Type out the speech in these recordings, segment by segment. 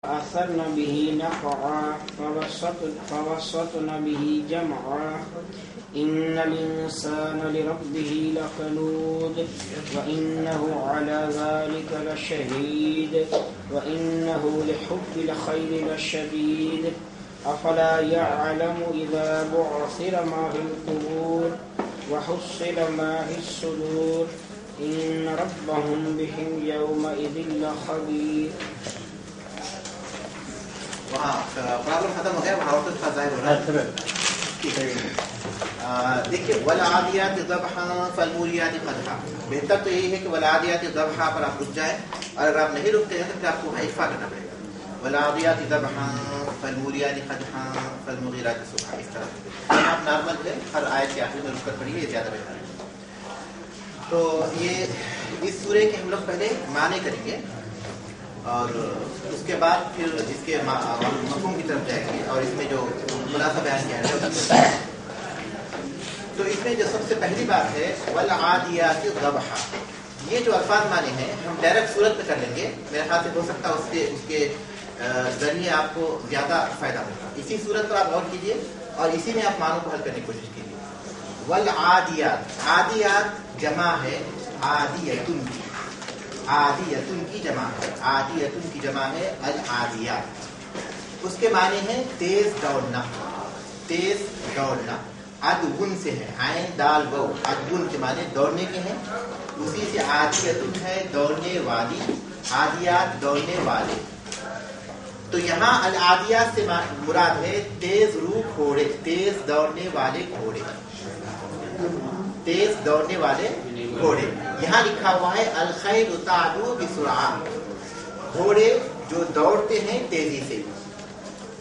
أثرن به نقعا فوسطن به جمعا إن الإنسان لربه لكنود وإنه على ذلك لشهيد وإنه لحب الخير لشديد أفلا يعلم إذا بعثر ما في القبور وحصل ما في الصدور إن ربهم بهم يومئذ لخبير. وہاں پرابلم ختم ہو گیا, وہاں وقت کا ظاہر ہو رہا ہے. دیکھیے والعادیات ضبحا فالموریات قدحا, بہتر تو یہی ہے کہ والعادیات ضبحا پر آپ رک جائیں, اور اگر آپ نہیں رکتے ہیں تو پھر آپ کو حیفا کرنا پڑے گا. والعادیات ضبحا فالموریات قدحا فالمغیرات صبحا, اس طرح آپ نارمل ہے ہر آیت کے آخر میں رک کر پڑھیے, یہ زیادہ بہتر ہے. تو یہ اس سورے کے ہم لوگ پہلے معنی کریں گے اور اس کے بعد پھر اس کے مفہوم کی طرف جائیں گے, اور اس میں جو خلاصہ بیان کیا ہے. تو اس میں جو سب سے پہلی بات ہے والعادیات ضبحا, یہ جو الفاظ معنی ہیں ہم ڈائریکٹ صورت میں کر لیں گے. میرے خیال سے ہو سکتا ہے اس کے ذریعے آپ کو زیادہ فائدہ ہوگا. اسی صورت پر آپ غور کیجیے اور اسی میں آپ معنوں کو حل کرنے کی کوشش کیجیے. والعادیات, عادیات جمع ہے عادیتن کی, عادیتن کی جمع ہے, عادیتن کی جمع ہے العادیات. اس کے معنی ہے تیز دوڑنا, تیز دوڑنا. ادون سے ہے, عین دال واو, ادون کے معنی دوڑنے کے ہیں. اسی سے عادیتن ہے دوڑنے والی, عادیات دوڑنے والے. تو یہاں العادیات سے مراد ہے تیز رو گھوڑے, تیز دوڑنے والے گھوڑے, تیز دوڑنے والے گھوڑے. یہاں لکھا ہوا ہے الخیل تعدو بسرعہ, گھوڑے جو دوڑتے ہیں تیزی سے.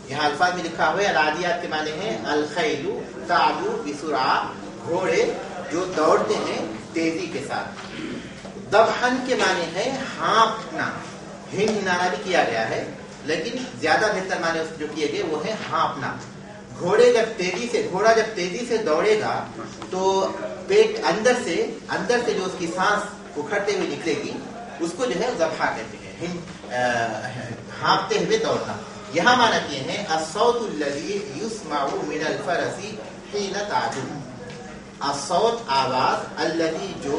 یہاں الفاظ میں لکھا ہوا ہے العادیات کے معنی ہیں الخیل تعدو بسرعہ, گھوڑے جو دوڑتے ہیں تیزی کے ساتھ. ذبحن کے معنی ہے ہانپنا, ہنہنانا بھی کیا گیا ہے لیکن زیادہ بہتر معنی جو کیے گئے وہ ہے ہانپنا. گھوڑا جب تیزی سے دوڑے گا تو پیٹ اندر سے جو اس کی سانس اکھڑتے ہوئے نکلے گی اس کو جو ہے ذبحا کہتے ہیں, ہانپتے ہوئے دوڑنا. یہاں معنی کیے ہیں الصوت الذی یسمع من الفرس حین تعدو, الصوت آواز, الذی جو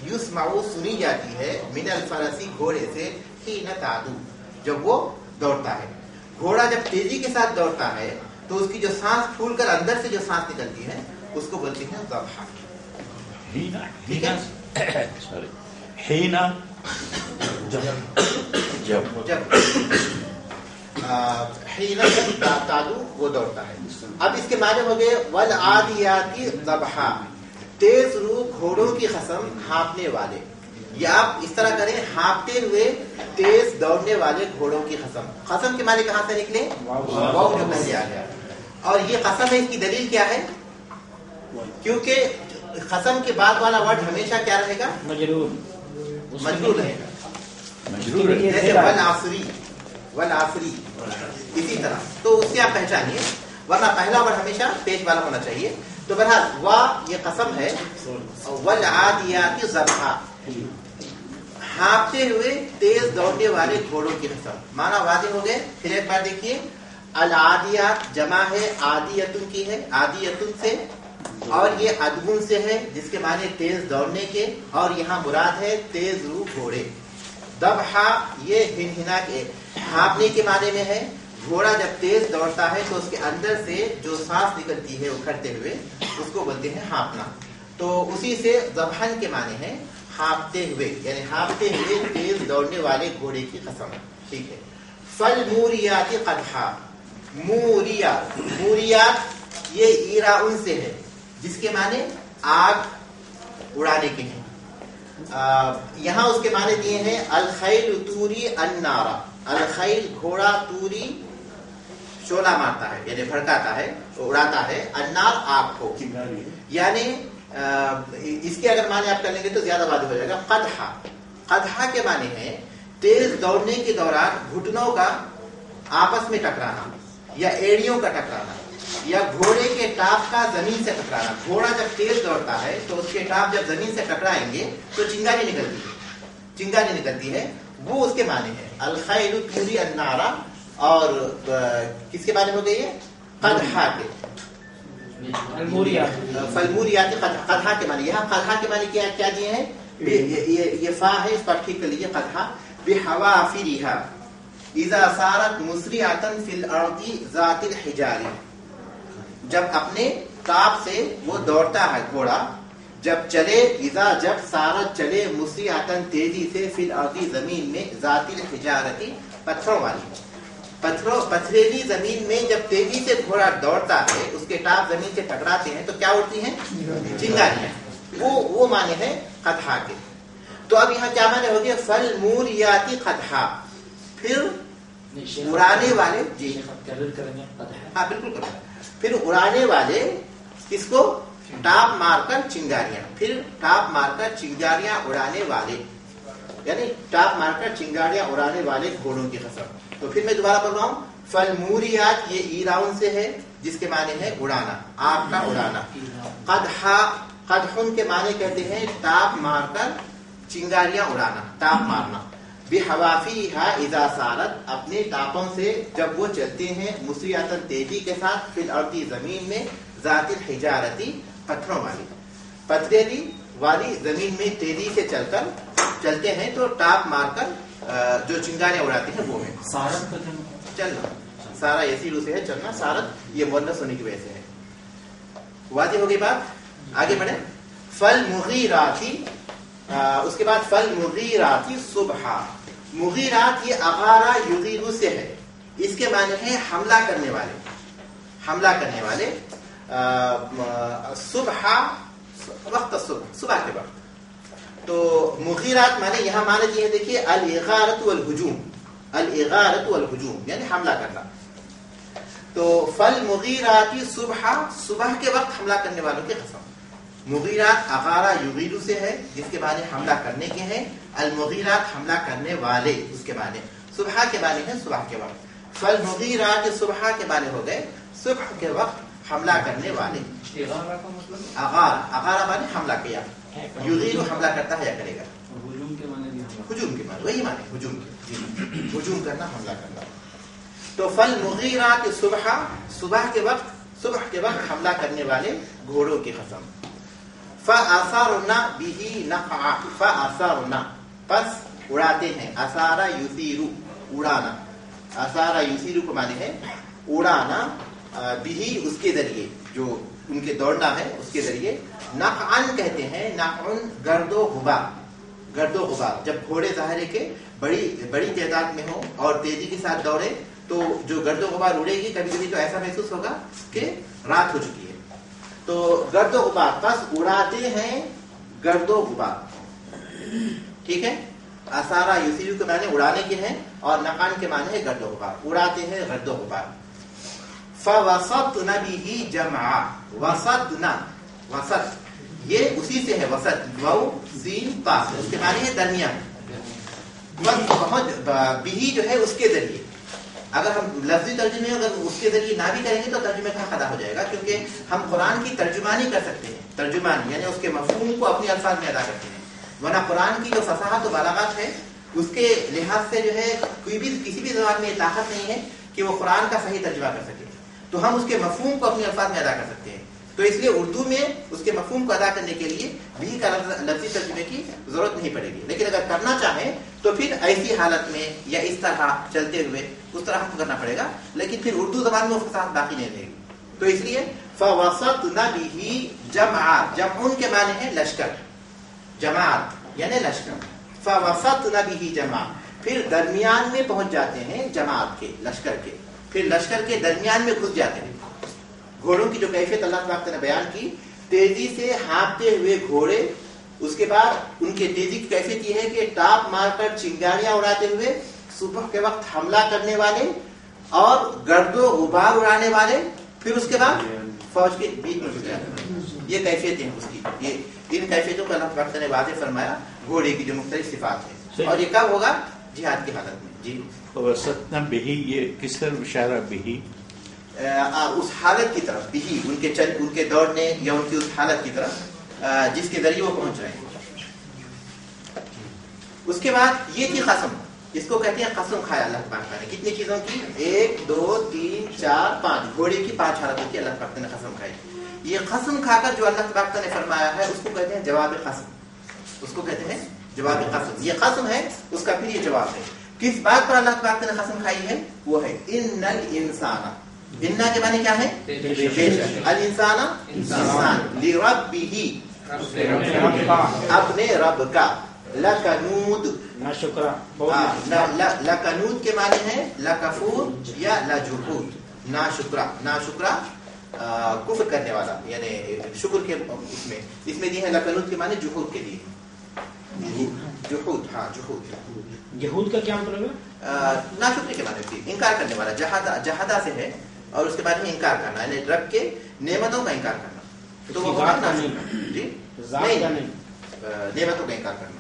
یسمع سنی جاتی ہے من الفرس گھوڑے سے حین تعدو جب وہ دوڑتا ہے. گھوڑا جب تیزی کے ساتھ دوڑتا ہے تو اس کی جو سانس پھول کر اندر سے جو سانس نکلتی ہے اس کو بولتے ہیں ذبحا. ٹھیک ہے, حینا حین تعدو وہ دوڑتا ہے. اب اس کے معنی ہو گئے والعادیات ضبحا, تیز رو گھوڑوں کی قسم ہانپنے والے. یا آپ اس طرح کریں ہانپتے ہوئے تیز دوڑنے والے گھوڑوں کی قسم. قسم کے معنی کہاں سے نکلے, واو جو پہلے آ گیا. اور یہ قسم ہے, اس کی دلیل کیا ہے, کیونکہ قسم کے بعد والا ورڈ ہمیشہ کیا رہے گا, مجرور رہے گا. جیسے والعصری, والعصری اسی طرح. تو اس سے آپ پہچانیے, ورنہ پہلا ورڈ ہمیشہ پیش والا ہونا چاہیے. تو بہرحال وا یہ قسم ہے, والعادیات ضبحا ہانپتے ہوئے تیز دوڑنے والے گھوڑوں کی قسم. معنی واضح ہو گئے. پھر ایک بار دیکھیے, العادیات جمع ہے عادیتن کی ہے, عادیتن سے, اور یہ ادون سے ہے جس کے معنی تیز دوڑنے کے, اور یہاں مراد ہے تیز رو گھوڑے. ذبحا یہ ہنہنا کے ہانپنے کے معنی میں ہے. گھوڑا جب تیز دوڑتا ہے تو اس کے اندر سے جو سانس نکلتی ہے اکھڑتے ہوئے اس کو بولتے ہیں ہانپنا. تو اسی سے ذبحن کے معنی ہے ہانپتے ہوئے, یعنی ہانپتے ہوئے تیز دوڑنے والے گھوڑے کی قسم. ٹھیک ہے. فالموریات قدحا, موریات, موریات یہ ایراؤن سے ہے جس کے معنی آگ اڑانے کے ہیں. یہاں اس کے معنی دیے ہیں الخیل توری النارا, الخیل گھوڑا, توری شعلہ مارتا ہے یعنی بھڑکاتا ہے, اڑاتا ہے, النار آگ کو. یعنی اس کے اگر معنی آپ کر لیں گے تو زیادہ واضح ہو جائے گا. قدحا, قدحا کے معنی ہے تیز دوڑنے کے دوران گھٹنوں کا آپس میں ٹکرانا یا ایڑیوں کا ٹکرانا یا گھوڑے کے ٹاپ کا زمین سے ٹکرانا. گھوڑا جب تیز دوڑتا ہے تو اس کے ٹاپ جب زمین سے ٹکرائیں گے تو چنگاری نکلتی ہے, چنگاری نکلتی ہے, وہ اس کے معنی ہے. الخیل توری النارا اور کس کے معنی ہو گئی ہے؟ قدحا کے. فالموریات قدحا کے معنی. یہاں قدحا کے معنی کیا دیے ہیں؟ یہ فا ہے، اس پر ٹھیک کر لیجیے. قدحا بحوافرها اذا صارت مسرعة في الارض ذات الحجار. جب اپنے ٹاپ سے وہ دوڑتا ہے گھوڑا، جب چلے، اذا جب سارت چلے، مسرعة تیزی سے، فی الارض زمین میں، ذات الحجارتی پتھروں والی، پتھریلی زمین میں جب تیزی سے گھوڑا دوڑتا ہے، اس کے ٹاپ زمین سے ٹکراتے ہیں تو کیا اڑتی ہیں؟ چنگاریاں. وہ معنی ہے قدحا کے. تو اب یہاں کیا معنی ہو گیا؟ فالموریات قدحا. پھر اڑانے والے، جی ہاں بالکل کریں. پھر اڑانے والے کس کو؟ ٹاپ مار کر چنگاریاں. پھر ٹاپ مار کر چنگاریاں اڑانے والے، یعنی ٹاپ مار کر چنگاریاں اڑانے والے گھوڑوں کی قسم. تو پھر میں دوبارہ پڑھ رہا ہوں. فالموریات یہ ایراؤن سے ہے جس کے معنی ہے اڑانا، آگ کا اڑانا. قدحا، قدحن کے معنی کہتے ہیں ٹاپ مار کر چنگاریاں اڑانا، ٹاپ مارنا. بحوافیہا اذا سارت اپنے ٹاپوں سے جب وہ چلتے ہیں، مسرعۃ تیزی کے ساتھ، فی الارض زمین میں، ذات الحجارتی پتھروں والی، پتھریلی والی زمین میں تیزی سے چلتے ہیں تو ٹاپ مار کر جو چنگاریاں اڑاتے ہیں وہ ہے سارت کا چلنا. سارا یسیرو سے ہے چلنا، سارت یہ مؤنث ہونے کی وجہ سے ہے. واضح ہو گئی بات؟ آگے بڑھیں. فالمغیراتی، اس کے بعد فالمغیراتی صبحا. مغیرات یہ اغارا یغیرو سے ہے، اس کے معنی ہے حملہ کرنے والے، حملہ کرنے والے. صبحا وقت صبح، صبح کے وقت. تو مغیرات معنی یہاں معنی یہ ہے، دیکھیے الاغارۃ والہجوم، الاغارۃ والہجوم یعنی حملہ کرنا. تو فالمغیرات صبحا، صبح کے وقت حملہ کرنے والوں کی قسم. مغیرات اغارا یغیرو سے ہے جس کے معنی حملہ کرنے کے ہیں. المغیرات حملہ کرنے والے، اس کے معنی صبح کے معنی ہے صبح کے وقت. فالمغیرات صبح کے معنی ہو گئے صبح کے وقت حملہ کرنے والے. اغارا، اغارا معنی حملہ کیا، یغیرو حملہ کرتا ہے یا کرے گا. ہجوم کے معنی بھی ہجوم کے معنی وہی معنی ہجوم کے، ہجوم کرنا، حملہ کرنا. تو فالمغیرات صبحا، صبح کے وقت حملہ کرنے والے گھوڑوں کی قسم. فَأَثَرْنَ بِهِ نَقْعًا، فَأَثَرْنَ پس اڑاتے ہیں. اثارا یثیرو اڑانا، اثارا یثیرو کو معنی ہے اڑانا. بِهِ اس کے ذریعے، جو ان کے دوڑنا ہے اس کے ذریعے. نقعن کہتے ہیں، نقعن گرد و غبار، گرد و غبار. جب گھوڑے ظاہر ہے کہ بڑی تعداد میں ہو اور تیزی کے ساتھ دوڑے تو جو گرد و غبار اڑے گی، کبھی کبھی تو ایسا محسوس ہوگا کہ رات ہو چکی ہے. تو گرد و غبار، پس اڑاتے ہیں گرد و غبار. ٹھیک ہے. اثارا یثیرو کے معنی اڑانے کے ہیں اور نقعن کے معنی ہے گرد و غبار، اڑاتے ہیں گرد و غبار. فَوَسَطْنَ بِهِ جَمْعًا، وسطنا، وسط یہ اسی سے ہے، وسط واو سین تا، اس کے معنی ہے درمیان. بھی جو ہے اس کے ذریعے، اگر ہم لفظی ترجمے اگر اس کے ذریعے نہ بھی کریں گے تو ترجمے کا خطا ہو جائے گا، کیونکہ ہم قرآن کی ترجمانی کر سکتے ہیں. ترجمانی یعنی اس کے مفہوم کو اپنے الفاظ میں ادا کرتے ہیں، ورنہ قرآن کی جو فصاحت و بلاغت ہے اس کے لحاظ سے جو ہے کوئی بھی کسی بھی زبان میں طاقت نہیں ہے کہ وہ قرآن کا صحیح ترجمہ کر سکے. تو ہم اس کے مفہوم کو اپنے الفاظ میں ادا کر سکتے ہیں. تو اس لیے اردو میں اس کے مفہوم کو ادا کرنے کے لیے بھی کا لفظی ترجمے کی ضرورت نہیں پڑے گی. لیکن اگر کرنا چاہیں تو پھر ایسی حالت میں یا اس طرح چلتے ہوئے اس طرح ہم کو کرنا پڑے گا، لیکن پھر اردو زبان میں وہ فصاحت باقی نہیں رہے گی. تو اس لیے فَوَسَطْنَ بِهِ جَمْعًا، جمع کے معنی ہے لشکر، جماعت یعنی لشکر. فَوَسَطْنَ بِهِ جَمْعًا، پھر درمیان میں پہنچ جاتے ہیں جماعت کے، لشکر کے، پھر لشکر کے درمیان میں گھس جاتے ہیں. گھوڑوں کی جو کیفیت اللہ تعالیٰ نے بیان کی، تیزی سے ہانپتے ہوئے گھوڑے، اس کے بعد ان کے تیزی کی کیفیت یہ ہے کہ ٹاپ مار کر چنگاریاں اڑاتے ہوئے صبح کے وقت حملہ کرنے والے اور گرد و غبار اڑانے والے، پھر اس کے بعد فوج کے بیچ میں گھس جاتے ہیں. یہ کیفیت ہے اس کی. یہ ان کیفیتوں کو اللہ تعالیٰ نے واضح فرمایا گھوڑے کی جو مختلف صفات ہیں. اور یہ کب ہوگا؟ جہاد کی حالت میں. جی وسطنا بہی، یہ کس طرح اشارہ بہی؟ اس حالت کی طرف، بھی ان کے دوڑنے یا ان کی اس حالت کی طرف جس کے ذریعے وہ پہنچ رہے ہیں. اس کے بعد یہ تھی قسم، اس کو کہتے ہیں قسم کھایا اللہ پاک نے. کتنی چیزوں کی؟ 1 2 3 4 5 گھوڑے کی 5 حالتوں کی اللہ پاک نے قسم کھائی. یہ قسم کھا کر جو اللہ پاک نے فرمایا ہے اس کو کہتے ہیں جواب قسم. اس کو کہتے ہیں جواب قسم. یہ قسم ہے اس کا پھر یہ جواب ہے. کس بات پر اللہ پاک نے قسم کھائی ہے؟ وہ ہے ان الانسان. ان کے معنی کیا ہے؟ الانسان انسان لربہ اپنے رب کا لکنود ناشکرا لکنود کے معنی ہے لکفور یا لجحود. ناشکرا ناشکرا کفر کرنے والا یعنی شکر کے اس میں دی ہے. لکنود کے معنی جحود کے لیے. جحود ہاں جحود. جہود کا کیا مطلب ہے؟ ناشکری کے معنی تھی انکار کرنے والا. جہادہ سے ہے اور اس کے بعد میں انکار کرنا یعنی رب کے نعمتوں کا انکار کرنا. تو وہ جی نہیں نعمتوں کا انکار کرنا.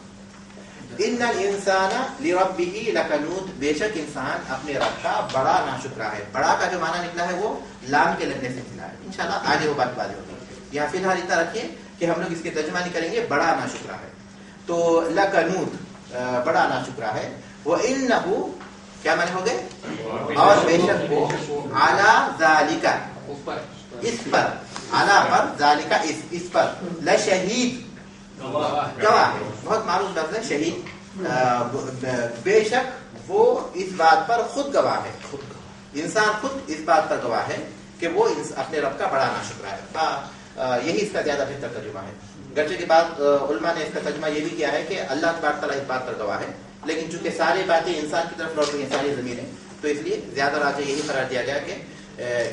ان الانسان لربہ لکنود. بے شک انسان اپنے رب کا بڑا ناشکرا ہے. بڑا کا جو معنی نکلا ہے وہ لام کے لگنے سے نکلا ہے. انشاءاللہ آگے وہ بات واضح ہوگی. یہاں فی الحال اتنا رکھیے کہ ہم لوگ اس کے ترجمہ نہیں کریں گے. بڑا ناشکرا ہے تو لکنود بڑا ناشکرا ہے. وَإِنَّهُ کیا معنی ہو گئے؟ اور بے شک وہ عَلَى ذَلِكَ اس پر عَلَى پر ذَلِكَ اس پر لشہید گواہ ہے. بہت معروف لفظ ہے شہید. بے شک وہ اس بات پر خود گواہ ہے. انسان خود اس بات پر گواہ ہے کہ وہ اپنے رب کا بڑا ناشکرا ہے. یہی اس کا زیادہ بہتر ترجمہ ہے. گرچہ کے بعد علماء نے اس کا ترجمہ یہ بھی کیا ہے کہ اللہ تبارک تعالیٰ اس بات پر گواہ ہے. لیکن چونکہ ساری باتیں انسان کی طرف لوٹ رہی ہیں ساری زمینیں تو اس لیے زیادہ راجع یہی قرار دیا گیا کہ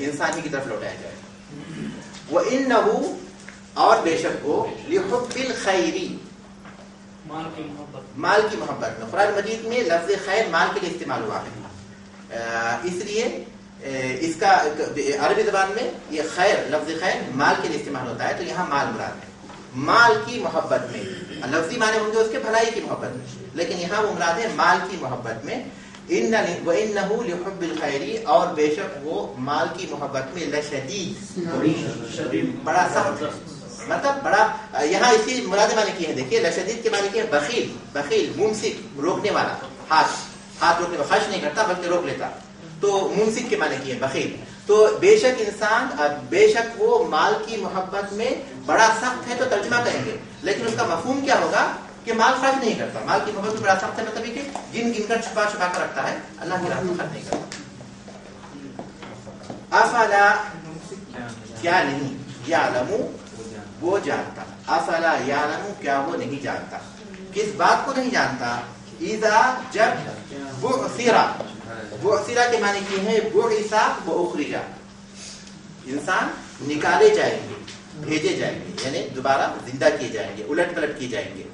انسان ہی کی طرف لوٹایا جائے. وَإِنَّهُ اور بے شک وہ لِحُبِّ الْخَيْرِ مال کی محبت میں. قرآن مجید میں لفظ خیر مال کے لیے استعمال ہوا ہے. اس لیے اس کا عربی زبان میں یہ خیر لفظ خیر مال کے لیے استعمال ہوتا ہے. تو یہاں مال مراد ہے. مال کی محبت میں لفظی معنی ہوں گے اس کے بھلائی کی محبت میں لیکن یہاں وہ مراد ہے مال کی محبت میں. وَإِنَّهُ لِحُبِّ الْخَيْرِ اور بے شک وہ مال کی محبت میں لشدید بڑا سخت. مطلب بڑا یہاں اسی مراد معنی کی ہے. دیکھیے لشدید کے معنی کی ہے بخیل. بخیل ممسک روکنے والا. ہاتھ روکنے والا. خرچ نہیں کرتا بلکہ روک لیتا. تو ممسک کے معنی کی ہے بخیل. تو بے شک انسان بے شک وہ مال کی محبت میں بڑا سخت ہے تو ترجمہ کریں گے لیکن اس کا مفہوم کیا ہوگا کہ مال خرچ نہیں کرتا. مال کی محبت میں بڑا سخت ہے مطلب کہ گن گن کر چھپا چھپا کر رکھتا ہے اللہ کی راہ میں خرچ نہیں کرتا. افلا کیا نہیں یعلم وہ جانتا. افلا یعلم کیا وہ نہیں جانتا. کس بات کو نہیں جانتا؟ اذا جب بعثر. بعثر کے معنی کی ہے بعث و اخرج. انسان نکالے جائیں گے بھیجے جائیں گے یعنی دوبارہ زندہ کیے جائیں گے الٹ پلٹ کیے جائیں گے.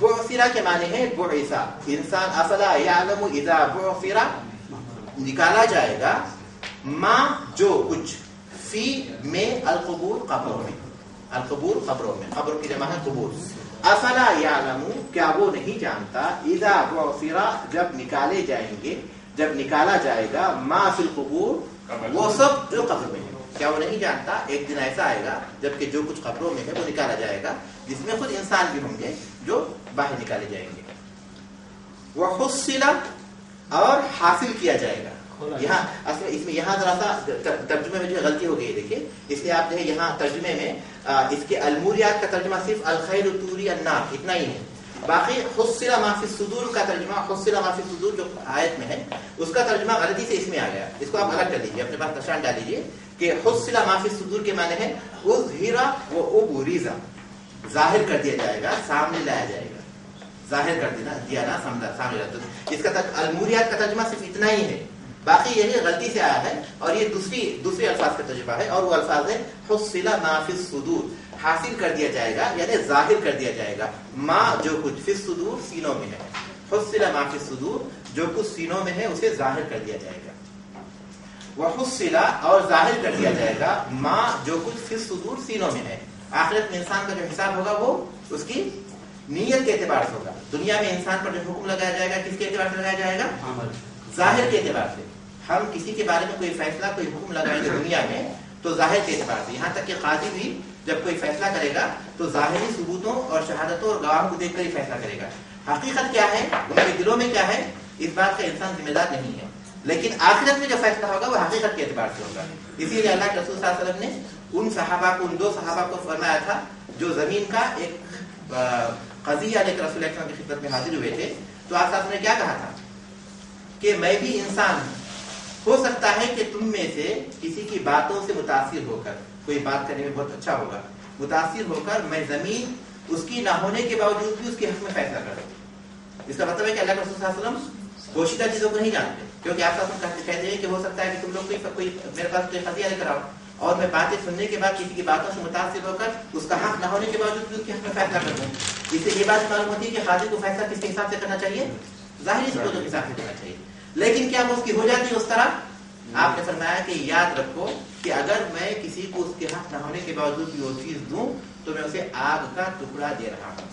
بعثر کے معنی ہے بعث. انسان افلا یعلم اذا بعثر نکالا جائے گا ما جو کچھ فی میں القبور قبروں میں. القبور قبروں میں. قبر کی جمع ہے قبور. افلا یعلم کیا وہ نہیں جانتا اذا بعثر جب نکالے جائیں گے جب نکالا جائے گا ما فی القبور وہ سب جو قبر میں ہے. کیا وہ نہیں جانتا ایک دن ایسا آئے گا جبکہ جو کچھ قبروں میں ہے وہ نکالا جائے گا جس میں خود انسان بھی ہوں گے جو باہر نکالے جائیں گے. وحصل اور حاصل کیا جائے گا. یہاں اصل اس میں یہاں ذرا سا ترجمے میں جو غلطی ہو گئی دیکھیے اس لیے آپ جو ہے یہاں ترجمے میں اس کے الموریات کا ترجمہ صرف الخیر توری النار اتنا ہی ہے. باقی حصل ما فی الصدور کا ترجمہ حصل ما فی الصدور جو آیت میں ہے اس کا ترجمہ غلطی سے اس میں آ گیا. اس کو آپ الگ کر لیجیے اپنے پاس نشان ڈال لیجیے کہ حصل ما فی الصدور کے معنی ہے اظہر و ابرز. ظاہر کر دیا جائے گا سامنے لایا جائے گا. ظاہر کر دینا دیا نا سامنے لایا. اس کا الموریات کا ترجمہ صرف اتنا ہی ہے. باقی یہی غلطی سے آیا ہے اور یہ دوسری الفاظ کا ترجمہ ہے اور وہ الفاظ ہے حصل ما فی الصدور. حاصل کر دیا جائے گا یعنی ظاہر کر دیا جائے گا ما جو کچھ فی الصدور سینوں میں ہے. حصل ما فی الصدور جو کچھ سینوں میں ہے اسے ظاہر کر دیا جائے گا. وحصل اور ظاہر کر دیا جائے گا ما جو کچھ فی الصدور سینوں میں ہے. آخرت میں انسان کا جو حساب ہوگا وہ اس کی نیت کے اعتبار سے ہوگا. دنیا میں انسان پر جو حکم لگایا جائے گا کس کے اعتبار سے لگایا جائے گا؟ ظاہر کے اعتبار سے. ہم کسی کے بارے میں کوئی فیصلہ کوئی حکم لگائیں گے دنیا میں تو ظاہر کے اعتبار سے. یہاں تک کہ قاضی بھی جب کوئی فیصلہ کرے گا تو ظاہری ثبوتوں اور شہادتوں اور گواہوں کو دیکھ کر ہی فیصلہ کرے گا. حقیقت کیا ہے، ان کے دلوں میں کیا ہے، اس بات کا انسان ذمہ دار نہیں ہے. لیکن آخرت میں جو فیصلہ ہوگا وہ حقیقت کے اعتبار سے ہوگا. اسی لیے اللہ کے رسول صلی اللہ علیہ وسلم نے ان صحابہ کو، ان 2 صحابہ کو فرمایا تھا جو زمین کا ایک قضیہ لے کر رسول اللہ کی خدمت میں حاضر ہوئے تھے. تو آپ صاحب نے کیا کہا تھا کہ میں بھی انسان ہوں، ہو سکتا ہے کہ تم میں سے کسی کی باتوں سے متاثر ہو کر، کوئی بات کرنے میں بہت اچھا ہوگا، متاثر ہو کر میں زمین اس کی نہ ہونے کے باوجود بھی اس کے حق میں فیصلہ کروں. اس کا مطلب ہے کہ اللہ کے رسول صلی اللہ علیہ وسلم پوشیدہ چیزوں کو نہیں جانتے، کیونکہ آپ صاحب کہتے ہیں کہ ہو سکتا ہے کہ تم لوگ کوئی میرے پاس کوئی قضیہ لے کر آؤ اور میں باتیں سننے کے بعد کسی کی باتوں سے متاثر ہو کر اس کا حق نہ ہونے کے باوجود بھی اس کے حق میں فیصلہ کرتا ہوں. اس سے یہ بات معلوم ہوتی ہے کہ قاضی کو فیصلہ کس کے حساب سے کرنا چاہیے، ظاہری صورتوں کے حساب سے کرنا چاہیے. لیکن کیا وہ اس کی ہو جاتی ہے اس طرح؟ آپ نے فرمایا کہ یاد رکھو کہ اگر میں کسی کو اس کے حق نہ ہونے کے باوجود بھی وہ چیز دوں تو میں اسے آگ کا ٹکڑا دے رہا ہوں.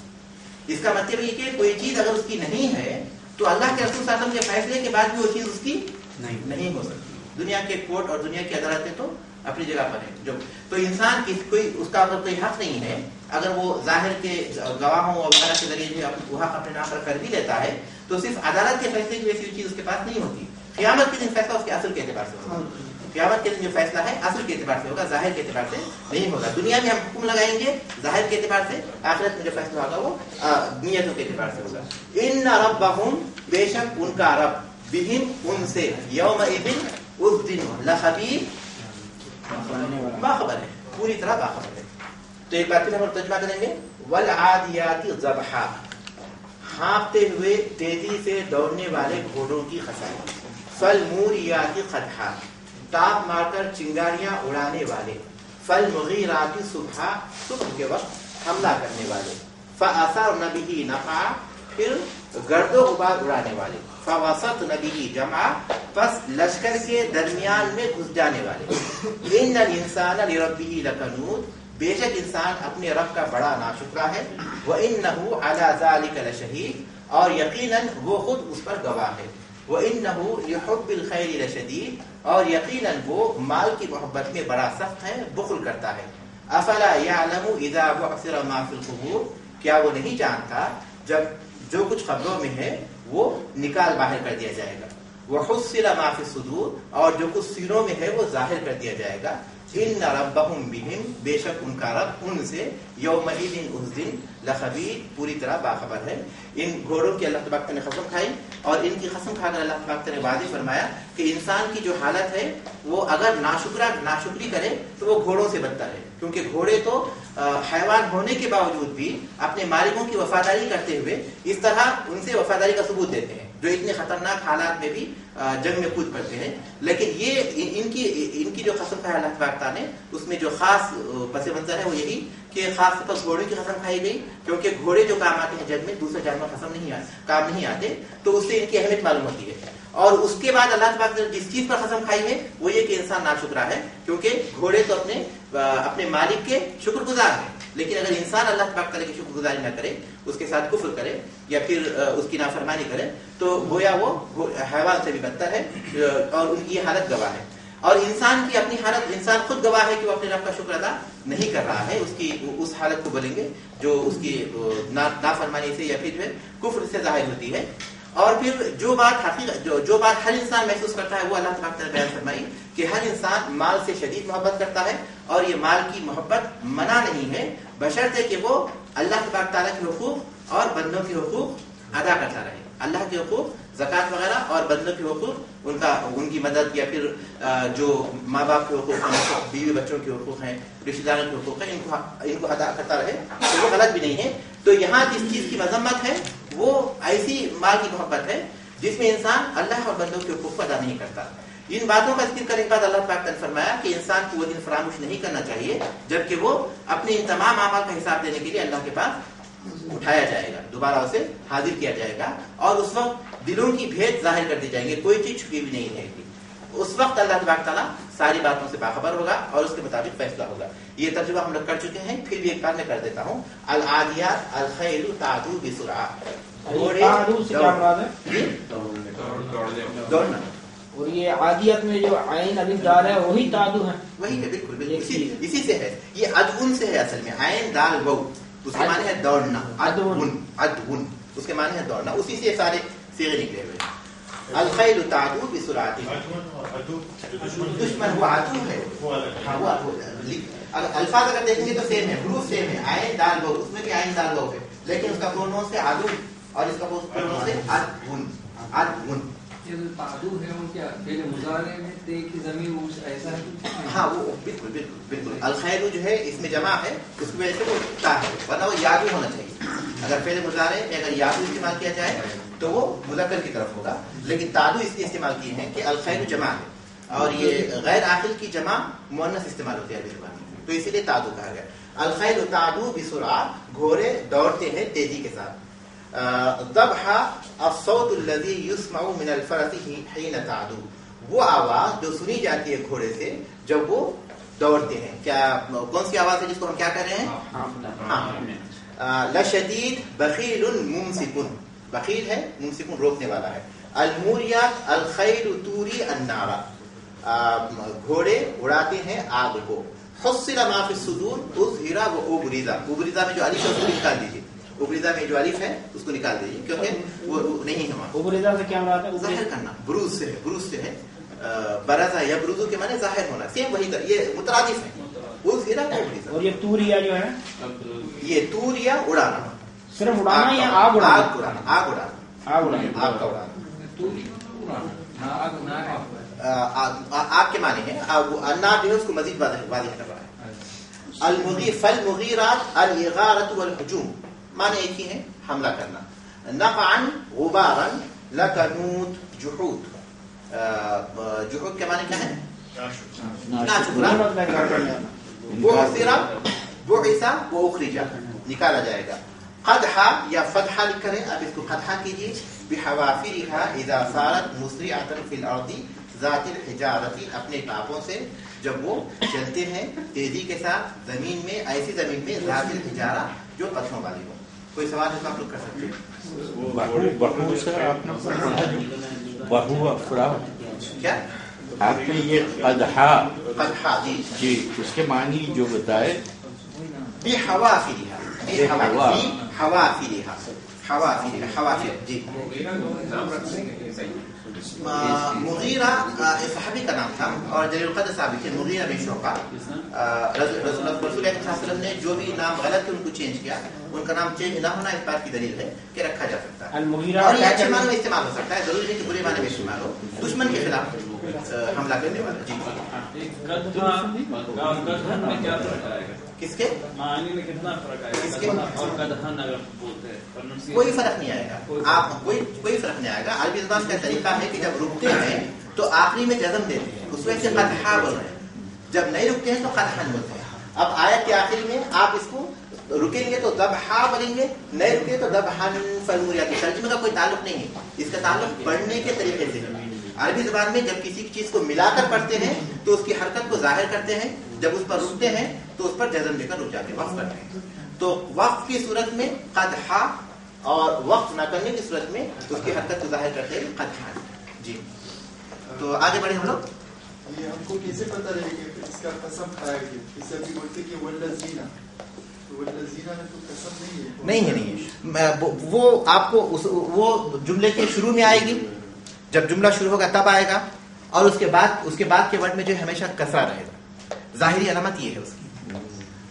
اس کا مطلب یہ کہ کوئی چیز اگر اس کی نہیں ہے تو اللہ کے رسول صلی اللہ علیہ وسلم کے فیصلے کے بعد بھی وہ چیز اس کی نہیں ہو سکتی. دنیا کے کورٹ اور دنیا کی عدالتیں تو اپنی جگہ پر ہیں. جو تو انسان کی کوئی اس کا اگر کوئی حق نہیں ہے، اگر وہ ظاہر کے گواہوں اور وغیرہ کے ذریعے وہ حق اپنے نام پر کر بھی لیتا ہے تو صرف عدالت کے فیصلے کی ویسی چیز اس کے پاس نہیں ہوتی. قیامت کے دن فیصلہ اس کے اصل کے اعتبار سے ہوگا. قیامت کے دن جو فیصلہ ہے اصل کے اعتبار سے ہوگا، ظاہر کے اعتبار سے نہیں ہوگا. دنیا میں ہم حکم لگائیں گے ظاہر کے اعتبار سے، آخرت میں جو فیصلہ ہوگا وہ نیتوں کے اعتبار سے ہوگا. ان ربہم، بے شک ان کا رب، بہم ان سے، یومئذ اس دن، لخبیر باخبر ہے، پوری طرح باخبر ہے. تو ایک بار پھر ہم ترجمہ کریں گے. والعادیات ضبحا، ہانپتے ہوئے تیزی سے دوڑنے والے گھوڑوں کی قسم. فالموریات قدحا، تاپ مار کر چنگاریاں اڑانے والے. فالمغیرات صبحا، صبح کے وقت حملہ کرنے والے. فاثرن به نقعا، پھر گرد و غبار اڑانے والے. فوسطن به جمعا، پس لشکر کے درمیان میں گھس جانے والے. ان الانسان لربه لکنود، بے شک انسان اپنے رب کا بڑا ناشکرا ہے. وَإِنَّهُ عَلَى ذَلِكَ لَشَهِيدٌ، اور یقیناً وہ خود اس پر گواہ ہے. وَإِنَّهُ لِحُبِّ الْخَيْرِ لَشَدِيدٌ، اور یقیناً وہ مال کی محبت میں بڑا سخت ہے، بخل کرتا ہے. أَفَلَا يَعْلَمُ إِذَا بُعْثِرَ مَا فِي الْقُبُورِ، کیا وہ نہیں جانتا جب جو کچھ قبروں میں ہے وہ نکال باہر کر دیا جائے گا. وَحُصِّلَ مَا فِي الصُّدُورِ، اور جو کچھ سینوں میں ہے وہ ظاہر کر دیا جائے گا. ان ربہم بہم، بے شک ان کا رب ان سے، یومئذ اس دن، لخبیر پوری طرح باخبر ہے. ان گھوڑوں کی اللہ تبارک نے قسم کھائی اور ان کی قسم کھا کر اللہ تبارک نے واضح فرمایا کہ انسان کی جو حالت ہے وہ اگر ناشکری کرے تو وہ گھوڑوں سے بدتر ہے. کیونکہ گھوڑے تو حیوان ہونے کے باوجود بھی اپنے مالکوں کی وفاداری کرتے ہوئے اس طرح ان سے وفاداری کا ثبوت دیتے ہیں جو اتنے خطرناک حالات میں بھی جنگ میں کود پڑتے ہیں. لیکن یہ ان کی جو قسم کھائی اللہ تبارک نے، اس میں جو خاص پس منظر ہے وہ یہی کہ خاص طور پر گھوڑے کی قسم کھائی گئی، کیونکہ گھوڑے جو کام آتے ہیں جنگ میں دوسرے جانور کام نہیں آتے، تو اس سے ان کی اہمیت معلوم ہوتی ہے. اور اس کے بعد اللہ تبارک نے جس چیز پر قسم کھائی ہے وہ یہ کہ انسان ناشکرا ہے، کیونکہ گھوڑے تو اپنے مالک کے شکر گزار ہیں. لیکن اگر انسان اللہ تبارک تعالیٰ کی شکر گزاری نہ کرے، اس کے ساتھ کفر کرے یا پھر اس کی نافرمانی کرے تو گویا وہ حیوان سے بھی بدتر ہے اور ان کی یہ حالت گواہ ہے. اور انسان کی اپنی حالت، انسان خود گواہ ہے کہ وہ اپنے رب کا شکر ادا نہیں کر رہا ہے. اس حالت کو بولیں گے جو اس کی نافرمانی سے یا پھر جو ہے کفر سے ظاہر ہوتی ہے. اور پھر جو بات ہر انسان محسوس کرتا ہے وہ اللہ تبارک نے بیان فرمائی کہ ہر انسان مال سے شدید محبت کرتا ہے، اور یہ مال کی محبت منع نہیں ہے بشرطے کہ وہ اللہ تبارک تعالیٰ کے حقوق اور بندوں کے حقوق ادا کرتا رہے. اللہ کے حقوق زکوٰۃ وغیرہ اور بندوں کے حقوق، ان کی مدد یا پھر جو ماں باپ کے حقوق ہیں، بیوی بچوں کے حقوق ہیں، رشتہ داروں کے حقوق ہیں، ان کو ادا کرتا رہے تو وہ غلط بھی نہیں ہے. تو یہاں جس چیز کی مذمت ہے وہ ایسی مال کی محبت ہے جس میں انسان اللہ اور بندوں کے حقوق کو ادا نہیں کرتا. ان باتوں کا ذکر کرنے کے بعد اللہ پاک نے فرمایا کہ انسان کو وہ دن فراموش نہیں کرنا چاہیے جبکہ وہ اپنے ان تمام اعمال کا حساب دینے کے لیے اللہ کے پاس اٹھایا جائے گا، دوبارہ اسے حاضر کیا جائے گا، اور اس وقت دلوں کی بھید ظاہر کر دی جائیں گے، کوئی چیز چھپی بھی نہیں رہے گی. اس وقت اللہ تبارک تعالیٰ ساری باتوں سے باخبر ہوگا اور اس کے مطابق فیصلہ ہوگا. یہ ترجمہ ہم لوگ کر چکے ہیں، پھر بھی ایک بار میں کر دیتا ہوں. العادیات الخیل تعدو بسرعہ، دوڑنا. اور یہ عادیت میں جو عین الف دال ہے وہی تعدو ہے، وہی ہے، بالکل اسی سے ہے. یہ ادون سے ہے اصل میں، عین دال وہ اس کے معنی ہے دوڑنا. ادون اس کے معنی ہے دوڑنا. اسی سے سارے صیغے نکلے ہوئے ہیں. الخیل تعدو بسرعت. دشمن وہ عدو ہے. ہاں وہ الفاظ اگر دیکھیں گے تو سیم ہے, حروف سیم ہے. عین دال واو, اس میں بھی عین دال واو ہے, لیکن اس کا پرونونس ہے عدو اور اس کا پرونونس ہے عدون. عدون تعدو ہے ان کے فعل مضارع میں تے کی ضمیر ایسا ہے. ہاں وہ بالکل بالکل بالکل. الخیل جو ہے اس میں جمع ہے, اس کی وجہ سے وہ تا ہے, ورنہ وہ یادو ہونا چاہیے. اگر فعل مضارع میں اگر یادو استعمال کیا جائے تو وہ مذکر کی طرف ہوگا, لیکن تعدو اس لیے استعمال کیے ہیں کہ الخیل جمع ہے اور یہ غیر عاقل کی جمع مؤنث استعمال ہوتی ہے عربی زبان میں, تو اسی لیے تعدو کہا گیا. الخیل تعدو بسرعہ, گھوڑے دوڑتے ہیں تیزی کے ساتھ. ضبح الصوت الذي يسمع من الفرس حين تعدو, وہ آواز جو سنی جاتی ہے گھوڑے سے جب وہ دوڑتے ہیں. کیا کون سی آواز ہے جس کو ہم کیا کہہ رہے ہیں؟ ہاں. لشدید بخیل ممسک, بخیل ہے, ممسک روکنے والا ہے. الموریات الخیل توری النار, گھوڑے اڑاتے ہیں آگ کو. حصل ما فی الصدور اظہر و ابرز, ابرز میں جو الف ہے اس کو نکال دیجیے. ابرزا میں جو الف ہے اس کو نکال دیجیے کیونکہ وہ نہیں ہے. ابرزا سے کیا مراد ہے؟ ظاہر کرنا, بروز سے ہے, بروز سے ہے. برزا یا بروزو کے معنی ظاہر ہونا, سیم وہی یہ مترادف ہے. اظہر و ابرز. اور یہ توریا جو ہے یہ توریا اڑانا, صرف اڑانا یا آگ اڑانا؟ آگ اڑانا, آگ اڑانا, آگ اڑانا, آگ کا اڑانا. آگ کے معنی ہے. النار جو ہے اس کو مزید واضح کر رہا ہے. فالمغیرات الاغارۃ والہجوم, معنی ایک ہی ہے, حملہ کرنا. نقعا غبارا لکنود جحود, جحود کے معنی کیا ہے؟ ناشکرا. بعثر بعث واخرج, نکالا جائے گا. قدحا یا فتحہ لکھ کریں, اب اس کو قدحا کیجیے. بحوافرها اذا صارت مسرعة في الارض ذات الحجارة, اپنے ٹاپوں سے جب وہ چلتے ہیں تیزی کے ساتھ زمین میں, ایسی زمین میں ذات الحجارہ جو پتھروں والی ہو. کوئی سوال ہے تو آپ لوگ کر سکتے ہیں. بہو سر آپ نے پڑھا بہو افراد, کیا آپ نے یہ قدحا قدحا جی اس کے معنی جو بتائے. بحوافرها, حوافرها, حوافر, حوافر جی. مغیرہ صحابی کا نام تھا اور جلیل القدر صحابی تھے, مغیرہ بن شعبہ. رسول اللہ صلی اللہ علیہ وسلم نے جو بھی نام غلط تھے ان کو چینج کیا. ان کا نام چینج نہ ہونا اس بات کی دلیل ہے کہ رکھا جا سکتا ہے. اور یہ اچھے معنی میں استعمال ہو سکتا ہے, ضروری نہیں کہ برے معنی میں استعمال ہو. دشمن کے خلاف حملہ کرنے والا. جی کس کے معنی میں کتنا فرق آئے گا اور قدحن اگر بولتے ہیں؟ کوئی فرق نہیں آئے گا. آپ کوئی فرق نہیں آئے گا. عربی زبان کا طریقہ ہے کہ جب رکتے ہیں تو آخری میں جزم دیتے ہیں, اس وجہ سے قدحا بول رہے ہیں. جب نہیں رکتے ہیں تو قدحن بولتے ہیں. اب آیت کے آخر میں آپ اس کو رکیں گے تو ذبحا بولیں گے, نہیں رکتے تو ذبحن فالموریات. ترجمے کا کوئی تعلق نہیں ہے, اس کا تعلق پڑھنے کے طریقے سے ہے. عربی زبان میں جب کسی چیز کو ملا کر پڑھتے ہیں تو اس کی حرکت کو ظاہر کرتے ہیں, جب اس پر رکتے ہیں تو اس پر جزم دے کر رک جاتے ہیں, وقف کرتے ہیں. تو وقف کی صورت میں قدحا اور وقف نہ کرنے کی صورت میں اس کی حرکت کو ظاہر کرتے ہیں قدحا. جی تو آگے بڑھیں ہم لوگ. یہ ہم کو کیسے پتہ رہے کہ اس کا قسم کھایا گیا؟ اس سے ابھی بولتے کہ والذین, تو والذین میں تو قسم نہیں ہے. وہ آپ کو وہ جملے کے شروع میں آئے گی, جب جملہ شروع ہوگا تب آئے گا, اور اس کے بعد کے ورڈ میں جو ہے ہمیشہ کسرہ رہے گا. ظاہری علامت یہ ہے اس کی,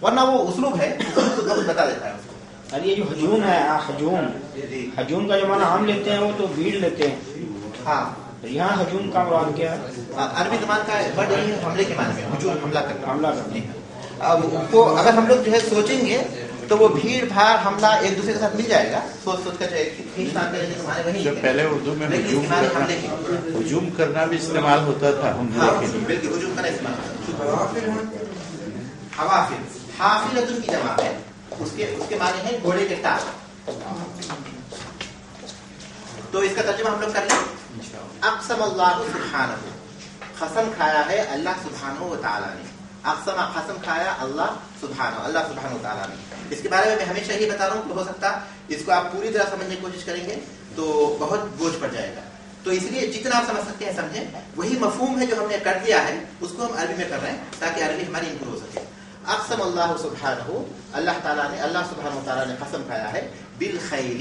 ورنہ وہ اسلوب ہے تو بتا دیتا ہے اس کو. یہ جو ہجوم ہے, ہجوم, ہجوم کا جو معنی ہم لیتے ہیں وہ تو بھیڑ لیتے ہیں. ہاں یہاں ہجوم کا مراد کیا ہے؟ عربی زبان کا ورڈ یہی ہے حملے کے معنی میں, ہجوم حملہ کرنا. حملہ کرنے. اب کو اگر ہم لوگ جو ہے سوچیں گے تو وہ بھیڑ بھاڑ حملہ ایک دوسرے کے ساتھ مل جائے گا. سوچ کر جو پہلے اردو میں ہجوم کرنا بھی استعمال ہوتا تھا حملے کے لیے. بالکل ہجوم کرنا استعمال. حوافر, حافرۃ کی جمع ہے, اس کے معنی ہے گھوڑے کے ٹانگ. تو اس کا ترجمہ ہم لوگ کر لیں. اقسم اللہ سبحانہ, قسم کھایا ہے اللہ سبحانہ و تعالیٰ نے. اقسم, قسم کھایا اللہ سبحانہ, اللہ سبحانہ و تعالیٰ نے. اس کے بارے میں ہمیشہ یہی بتا رہا ہوں کہ ہو سکتا اس کو آپ پوری طرح سمجھنے کی کوشش کریں گے تو بہت بوجھ پڑ جائے گا. تو اس لیے جتنا آپ سمجھ سکتے ہیں سمجھیں. وہی مفہوم ہے جو ہم نے کر دیا ہے اس کو ہم عربی میں کر رہے ہیں تاکہ عربی ہماری امپروو ہو سکے. اقسم اللہ سبحانہ, اللہ تعالیٰ نے, اللہ سبحانہ و تعالیٰ نے قسم کھایا ہے بالخیل,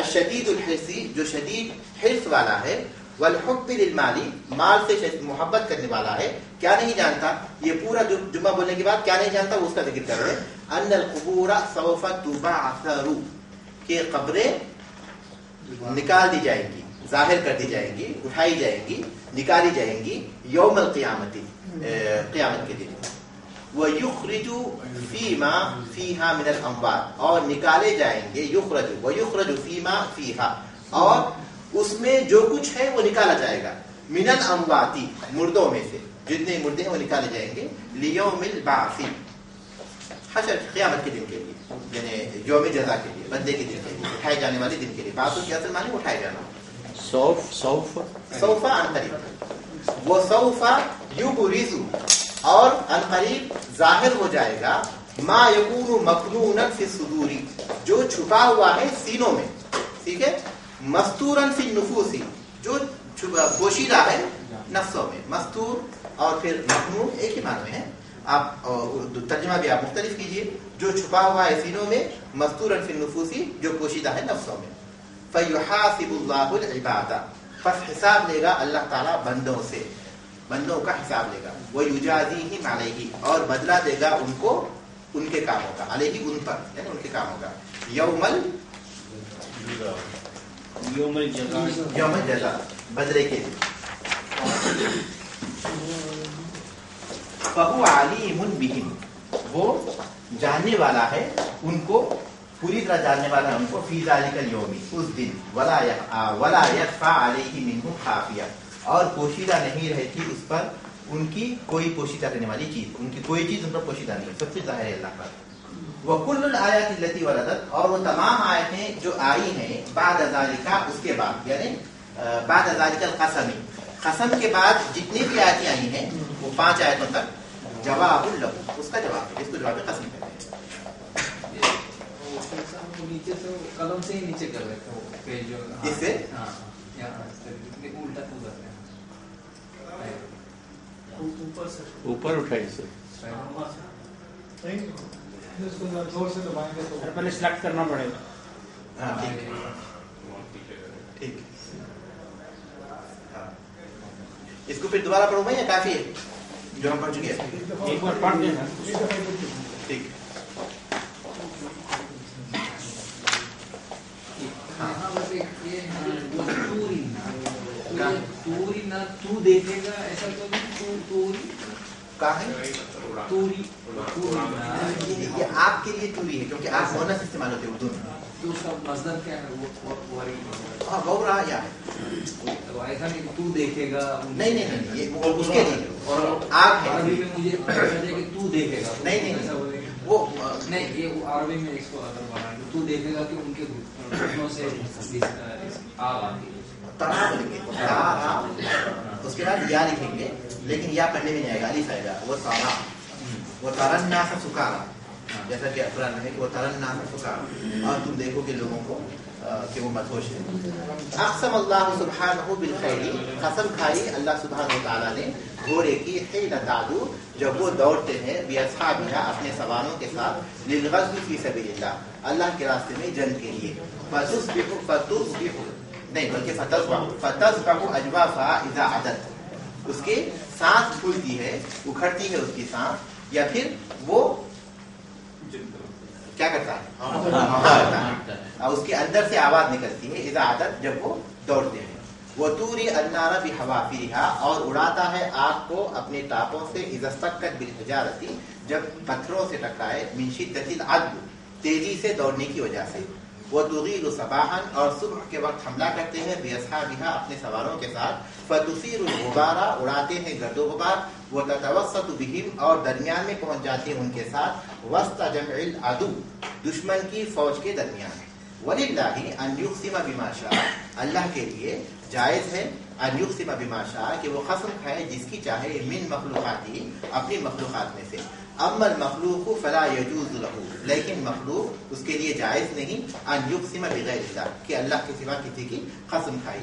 الشدید الحرصی جو شدید حرص والا ہے، والحب للمالی مال سے محبت کرنے والا ہے. کیا نہیں جانتا؟ یہ پورا جمعہ بولنے کے بعد کیا نہیں جانتا وہ اس کا ذکر کر رہے ہیں. ان القبور سوف تبعثر کہ قبریں نکال دی جائیں گی، ظاہر کر دی جائیں گی، اٹھائی جائیں گی، نکالی جائیں گی یوم القیامت قیامت کے دن. وَيُخْرِجُ فِي مَا فِيهَا مِنَ الْأَمْوَاتِ اور نکالے جائیں گے، یخرج وَيُخْرَجُ فِي مَا فِيهَا اور اس میں جو کچھ ہے وہ نکالا جائے گا، من الاموات مردوں میں سے جتنے مردے ہیں وہ نکالے جائیں گے، لیوم البعث حشر قیامت کے دن کے لیے، یعنی یوم جزا کے لیے، بدلے کے دن کے لیے، اٹھائے جانے والے دن کے لیے. باتوں کی اصل معنی اٹھائے جانا. سوف عن قریب، وہ سوف یبرز اور عن قریب ظاہر ہو جائے گا، ما یکون مکنونا فی الصدور جو چھپا ہوا ہے سینوں میں، ٹھیک ہے، مستورا فی النفوس جو پوشیدہ ہے نفسوں میں. مستور اور پھر مکنون ایک ہی معنی ہے، آپ ترجمہ بھی آپ مختلف کیجئے. جو چھپا ہوا ہے سینوں میں، مستورا فی النفوس جو پوشیدہ ہے نفسوں میں. فیحاسب اللہ العباد پس حساب لے گا اللہ تعالیٰ بندوں سے، بندوں کا حساب لے گا. وَيُجَازِيهِمْ عَلَيْهِ اور بدلہ دے گا ان کو ان کے کاموں کا، علیہ ان پر یعنی ان کے کاموں کا. یوم الجزا بدلے کے لیے. فَهُوَ عَلِيمٌ بِهِمْ وہ جاننے والا ہے ان کو، پوری طرح جاننے والا ہے ان کو. فی ذالک اليوم اس دن، ولا یخفی علیہ منہ خافیہ اور پوشیدہ نہیں رہتی اس پر ان کی کوئی پوشیدہ کرنے والی چیز، ان کی کوئی چیز ان پر پوشیدہ نہیں ہے، سب سے ظاہر ہے اللہ پر. وَكُلُّ الْآيَاتِ الَّتِي وَرَدَتْ اور وہ تمام آیتیں جو آئی ہیں بعد ذالک اس کے بعد، یعنی بعد ذالک القسم قسم کے بعد جتنی بھی آیتیں آئی ہیں وہ 5 آیتوں تک جواب لہو اس کا جواب ہے، اس کو جواب قسم کہتے ہیں. نیچے سے قلم سے ہی نیچے کر رہے تھے وہ پیج جو اس سے الٹا کر رہے ہیں اوپر اٹھائی سے پہلے سلیکٹ کرنا پڑے گا. ہاں ٹھیک. اس کو پھر دوبارہ پڑھوں میں یا کافی ہے جو ہم پڑھ چکے ہیں؟ ایک بار پڑھ دینا. ٹھیک. توری نہ تو دیکھے گا ایسا تو نہیں. توری کہاں ہے؟ توری یہ آپ کے لیے توری ہے کیونکہ آپ مونس استعمال ہوتے اردو میں. تو اس کا مصدر کیا ہے؟ وہ ہاں غورا یا ہے. ایسا نہیں تو دیکھے گا. نہیں نہیں نہیں یہ اس کے لیے اور آپ عربی میں مجھے پتا چلے کہ تو دیکھے گا. نہیں ایسا بولے وہ نہیں، یہ عربی میں اس کو اگر بنا تو دیکھے گا کہ ان کے گھٹنوں سے آگ آتی ہے. ترا بولیں گے، اس کے بعد یا لکھیں گے لیکن یا پڑھنے میں نہیں آئے گا، الف آئے گا. وہ تارا، وہ تارنا سے سکارا، جیسا کہ قرآن ہے کہ وہ تارنا سے سکارا اور تم دیکھو گے لوگوں کو کہ وہ مدہوش ہے. اقسم اللہ سبحانہ بالخیر قسم کھائی اللہ سبحانہ وتعالیٰ نے گھوڑے کی حین تعدو جب وہ دوڑتے ہیں باصحابہ اپنے سواروں کے ساتھ للغزو فی سبیل اللہ اللہ کے راستے میں جنگ کے لیے. فتصبح نہیں بلکہ فتذبح اجوافها اذا عدت اس کی سانس پھولتی ہے، اکھڑتی ہے اس کی سانس، یا پھر وہ کیا کرتا ہے اس کے اندر سے آواز نکلتی ہے اذا عدت جب وہ دوڑتے ہیں. وَتُورِي النَّارَ بِحَوَافِرِهَا اور اڑاتا ہے آگ کو اپنے ٹاپوں سے اذا استَكَّتْ بِالْحِجَارَةِ جب پتھروں سے ٹکرائے من شدۃ العدو تیزی سے دوڑنے کی وجہ سے. وَتُغِيرُ صَبَاحًا اور صبح کے وقت حملہ کرتے ہیں بِأَصْحَابِهَا اپنے سواروں کے ساتھ. فَتُثِيرُ الْغُبَارَ اڑاتے ہیں گرد و غبار. وَتَتَوَسَّطُ بِهِمْ اور درمیان میں پہنچ جاتے ہیں ان کے ساتھ. وسط جمع العدو دشمن کی فوج کے درمیان. وَلِلَّهِ أَنْ يُقْسِمَ بِمَا شَاءَ اللہ کے لیے جائز ہے ان یقسم بما شاء کہ وہ قسم کھائے جس کی چاہے من مخلوقاتی اپنی مخلوقات میں سے. اما المخلوق فلا يجوز له لیکن مخلوق اس کے لیے جائز نہیں ان یقسم بغیر اللہ کہ اللہ کے سوا کسی کی قسم کھائی.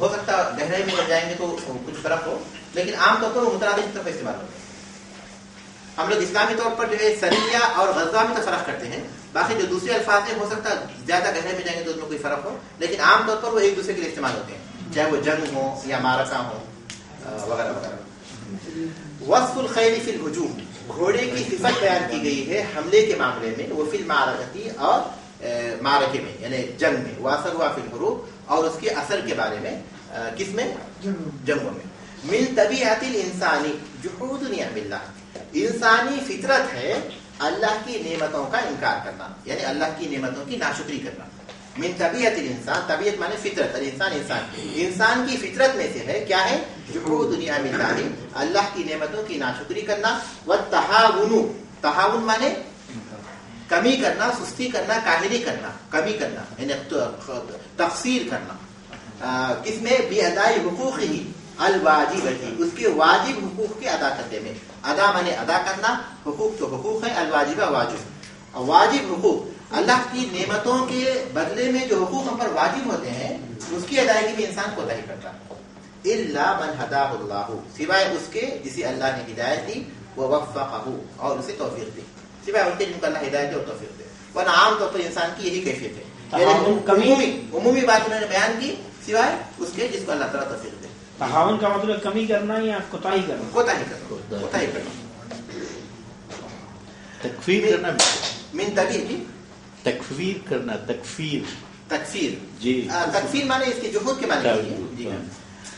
ہو سکتا ہے گہرائی میں جب جائیں گے تو کچھ فرق ہو، لیکن عام طور پر وہ مترادف کی طرف استعمال ہوتے ہیں. ہم لوگ اسلامی طور پر جو ہے سریہ اور غزوہ میں تو فرق کرتے ہیں، باقی جو دوسرے الفاظ ہیں ہو سکتا ہے زیادہ گہرائی میں جائیں گے تو اس میں کوئی فرق ہو، لیکن عام طور پر وہ ایک دوسرے کے لیے استعمال ہوتے ہیں، چاہے وہ جنگ ہو یا معرکہ ہو وغیرہ وغیرہ. وصف الخیل فی الہجوم، گھوڑے کی صفت بیان کی گئی ہے حملے کے معاملے میں، وہ فی المعرکتی اور معرکے میں یعنی جنگ میں، واثر ہوا فی الحروب اور اس کے اثر کے بارے میں کس میں؟ جنگوں میں. من طبیعت الانسانی جحود نعم اللہ، انسانی فطرت ہے اللہ کی نعمتوں کا انکار کرنا، یعنی اللہ کی نعمتوں کی ناشکری کرنا. من طبیعت الانسان، طبیعت مانے فطرت، الانسان انسان کی فطرت میں سے ہے کیا ہے؟ جحود نعم اللہ، اللہ کی نعمتوں کی ناشکری کرنا. والتہاون، تہاون مانے کمی کرنا، سستی کرنا، کاہلی کرنا، کمی کرنا یعنی تقصیر کرنا. کس میں؟ بِأَدَاءِ حُقُوقِهِ الواجبتی، اس کے واجب حقوق کے ادا کرنے میں. ادا مانے ادا کرنا، حقوق تو حقوق ہے، الواجبہ واجب. واجب حقوق اللہ کی نعمتوں کے بدلے میں جو حقوق ہم پر واجب ہوتے ہیں اس کی ادائیگی میں انسان کو نہیں کرتا. الا من ہداہ اللہ، سوائے اس کے جسے اللہ نے ہدایت دی، ووفقہ اور اسے توفیق دی، سوائے ان کے جن کو اللہ ہدایت اور توفیق دے. ورنہ عام طور پر انسان کی یہی کیفیت ہے، عمومی بات انہوں نے بیان کی سوائے اس کے جس کو اللہ تعالیٰ توفیق دے. تہاون کا مطلب کمی کرنا یا کوتاہی کرنا؟ کوتاہی کرنا. تکفیر کرنا، من طبیعت تکفیر کرنا، تکفیر جی تکفیر مانے اس کے جحود کے معنی جی.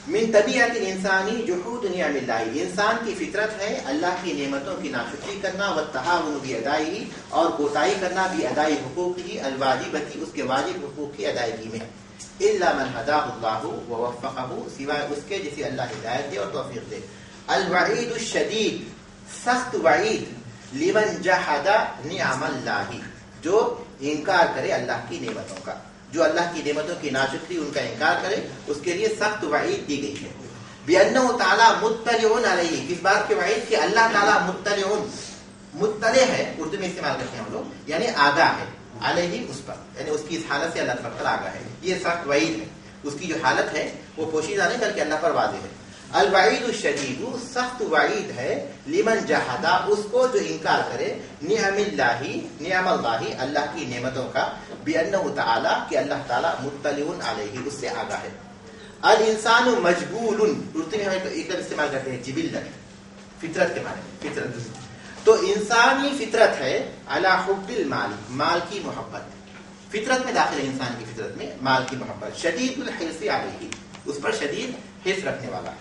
من طبیعت الانسانی جحود نعم اللہ، انسان کی فطرت ہے اللہ کی نعمتوں کی ناشکری کرنا. والتہاون بأدائہ، اور کوتاہی کرنا بأداء حقوقہ الواجبتی، اس کے واجب حقوق کی ادائیگی میں. الا من ہداہ اللہ ووفقہ، سوائے اس کے جسے اللہ ہدایت دے اور توفیق دے. الوعید الشدید، سخت وعید لمن جحد نعم اللہ، جو انکار کرے اللہ کی نعمتوں کا، جو اللہ کی نعمتوں کی ناشکری ان کا انکار کرے اس کے لیے سخت وعید دی گئی ہے. بِأَنَّهُ تعالیٰ مطلع علیہ، کس بات کے وعید کہ اللہ تعالیٰ مطلع ہے، اردو میں استعمال کرتے ہیں ہم لوگ، یعنی آگاہ ہے، علیہ اس پر، یعنی اس کی اس حالت سے اللہ پر آگاہ ہے. یہ سخت وعید ہے، اس کی جو حالت ہے وہ پوشیدہ نہیں بلکہ اللہ پر واضح ہے. الوعید الشدید، سخت وعید ہے لمن جحدا، اس کو جو انکار کرے، نعم اللہ، اللہ کی نعمتوں کا، بأنہ تعالیٰ کہ اللہ تعالیٰ مطلع علیہ، اس سے آگاہ ہے. الانسان مجبول، اردو میں ہم ایک لفظ استعمال کرتے ہیں جبلت، فطرت کے معنی میں فطرت. تو انسانی فطرت ہے علی حب المال، مال کی محبت، فطرت میں داخل ہے انسان کی فطرت میں مال کی محبت. شدید الحرص علیہ، اس پر شدید حرص رکھنے والا.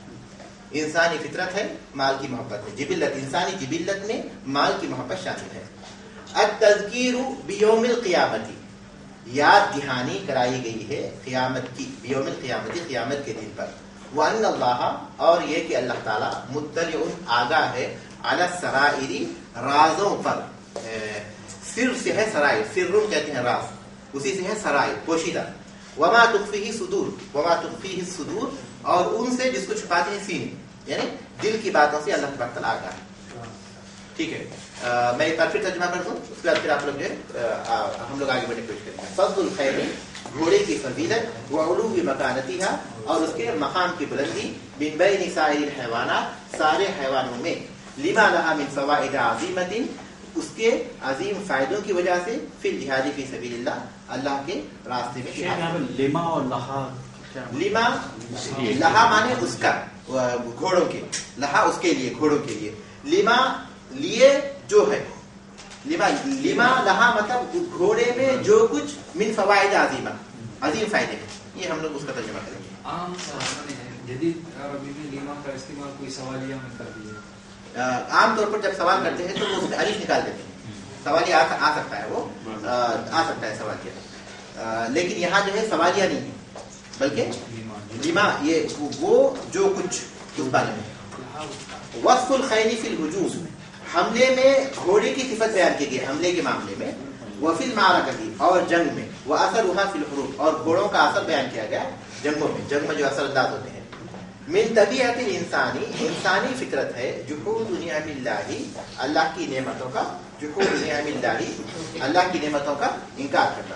انسانی فطرت ہے مال کی محبت ہے. جبلت، انسانی جبلت میں مال کی محبت شامل ہے. التذکیر بیوم القیامتی، یاد دہانی کرائی گئی ہے قیامت کی، بیوم القیامتی، قیامت کے دن پر. وان اللہ، اور یہ کہ اللہ تعالیٰ مطلع آگاہ ہے، علی السرائر، رازوں پر. سر سے ہے سرائر، سرون کہتے ہیں راز، اسی سے ہے سرائر، پوشیدہ. وما تخفیہ صدور، وما تخفیہ صدور، اور ان سے جس کو چھپاتے ہیں سینے، یعنی دل کی باتوں سے اللہ تبارک تعالیٰ آگاہ ہے. ٹھیک ہے، میں ایک بار پھر ترجمہ کر دوں، اس کے بعد پھر آپ لوگ جو ہے ہم لوگ آگے بڑھنے کی کوشش کریں گے. فضل الخیل، گھوڑے کی فضیلت، وعلو مکانتہا، اور اس کے مقام کی بلندی، من بین سائر الحیوانات، سارے حیوانوں میں. لما لها من فوائد عظیمۃ، اس کے عظیم فائدوں کی وجہ سے، فی الجہاد فی سبیل اللہ، اللہ کے راستے میں جہاد. لما اور لہا، لما لہا مانے اس کا، گھوڑوں کے، لہا اس کے لیے، گھوڑوں کے لیے. لما لیے جو ہے، لما لہا مطلب گھوڑے میں جو کچھ، من فوائد عظیمہ، عظیم فائدے ہیں. یہ ہم لوگ اس کا ترجمہ کریں گے. عام جدید عربی میں لیما کا استعمال کوئی سوالیہ میں کر دیے. عام طور پر جب سوال کرتے ہیں تو وہ اس میں الف نکال دیتے ہیں. سوالیہ آ سکتا ہے، وہ آ سکتا ہے سوالیہ، لیکن یہاں جو ہے سوالیہ نہیں ہے بلکہ لما، یہ وہ جو کچھ اس بارے میں. وصف الخیل فی الہجوم، حملے میں گھوڑے کی صفت بیان کی گئی، حملے کے معاملے میں. وفی المعرکۃ، اور جنگ میں. واثرها فی الحروب، اور گھوڑوں کا اثر بیان کیا گیا جنگوں میں، جنگ میں جو اثر انداز ہوتے ہیں. من طبیعت الانسانی، انسانی فطرت ہے، جحود نعم اللہ، اللہ کی نعمتوں کا، جحود نعم اللہ، اللہ کی نعمتوں کا انکار کرنا.